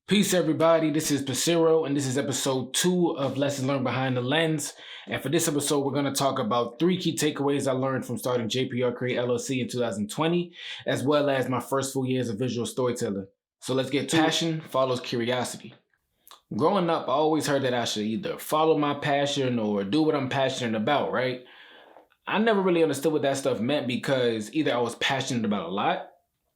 Peace, everybody. This is Pacero, and this is episode 2 of Lessons Learned Behind the Lens. And for this episode, we're going to talk about 3 key takeaways I learned from starting JPR Create LLC in 2020, as well as my first full year as a visual storyteller. So let's get to it. Passion follows curiosity. Growing up, I always heard that I should either follow my passion or do what I'm passionate about, right? I never really understood what that stuff meant because either I was passionate about a lot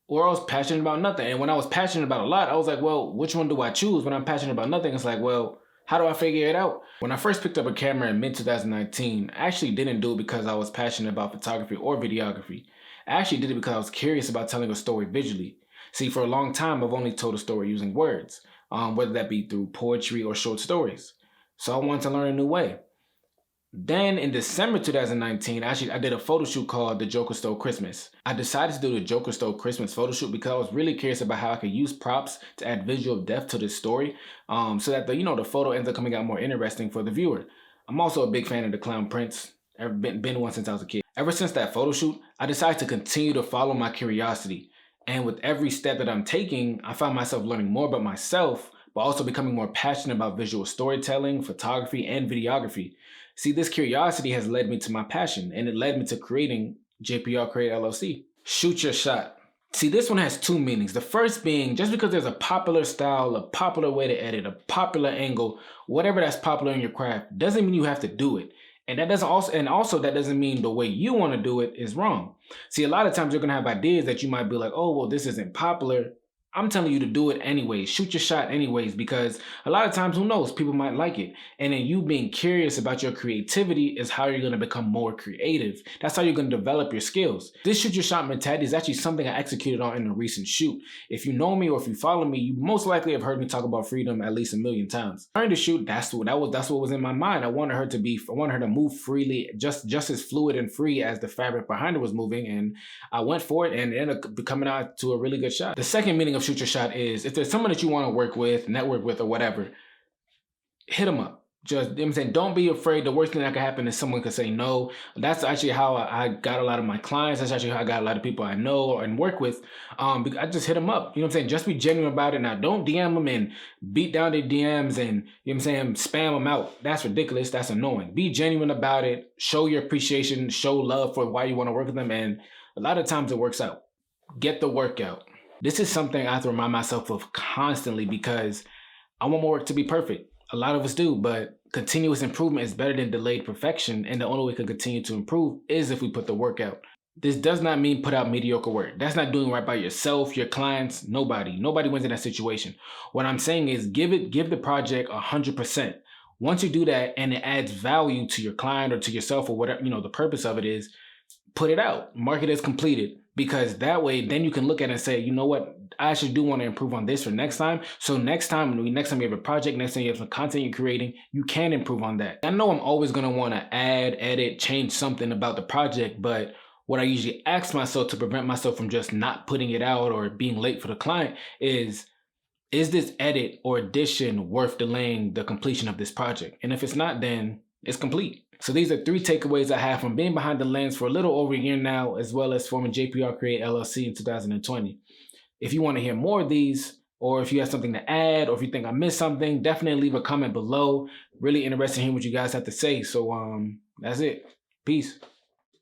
or I was passionate about nothing. And when I was passionate about a lot, I was like, well, which one do I choose? When I'm passionate about nothing, it's like, well, how do I figure it out? When I first picked up a camera in mid-2019, I actually didn't do it because I was passionate about photography or videography. I actually did it because I was curious about telling a story visually. See, for a long time, I've only told a story using words, whether that be through poetry or short stories. So I wanted to learn a new way. Then in December 2019, I did a photo shoot called The Joker Stole Christmas. I decided to do the Joker Stole Christmas photo shoot because I was really curious about how I could use props to add visual depth to this story, so that the photo ends up coming out more interesting for the viewer. I'm also a big fan of the Clown Prince. I've been one since I was a kid. Ever since that photo shoot, I decided to continue to follow my curiosity. And with every step that I'm taking, I found myself learning more about myself, but also becoming more passionate about visual storytelling, photography, and videography. See, this curiosity has led me to my passion, and it led me to creating JPR Create LLC. Shoot your shot. See, this one has 2 meanings. The first being, just because there's a popular style, a popular way to edit, a popular angle, whatever that's popular in your craft, doesn't mean you have to do it. And that doesn't mean the way you want to do it is wrong. See, a lot of times you're gonna have ideas that you might be like, oh, well, this isn't popular. I'm telling you to do it anyways. Shoot your shot anyways, because a lot of times, who knows, people might like it. And then you being curious about your creativity is how you're going to become more creative. That's how you're going to develop your skills. This shoot your shot mentality is actually something I executed on in a recent shoot. If you know me or if you follow me, you most likely have heard me talk about freedom at least 1,000,000 times. During the shoot, that's what was in my mind. I wanted her to move freely, just as fluid and free as the fabric behind her was moving. And I went for it, and it ended up coming out to a really good shot. The second meaning of shoot your shot is if there's someone that you want to work with, network with, or whatever, hit them up. Just, I'm saying, don't be afraid. The worst thing that could happen is someone could say no. That's actually how I got a lot of my clients. That's actually how I got a lot of people I know and work with. I just hit them up. You know what I'm saying? Just be genuine about it. Now, don't DM them and beat down their DMs and, you know what I'm saying, spam them out. That's ridiculous. That's annoying. Be genuine about it. Show your appreciation. Show love for why you want to work with them. And a lot of times it works out. Get the work out. This is something I have to remind myself of constantly because I want my work to be perfect. A lot of us do, but continuous improvement is better than delayed perfection, and the only way we can continue to improve is if we put the work out. This does not mean put out mediocre work. That's not doing right by yourself, your clients, nobody. Nobody wins in that situation. What I'm saying is give the project 100%. Once you do that and it adds value to your client or to yourself or whatever, the purpose of it is, put it out, mark it as completed, because that way then you can look at it and say, you know what, I actually do want to improve on this for next time. So next time you have a project, next time you have some content you're creating, you can improve on that. I know I'm always going to want to add, edit, change something about the project, but what I usually ask myself to prevent myself from just not putting it out or being late for the client is this edit or addition worth delaying the completion of this project? And if it's not, then it's complete. So these are 3 takeaways I have from being behind the lens for a little over a year now, as well as forming JPR Create LLC in 2020. If you want to hear more of these, or if you have something to add, or if you think I missed something, definitely leave a comment below. Really interested in hearing what you guys have to say. So that's it. Peace.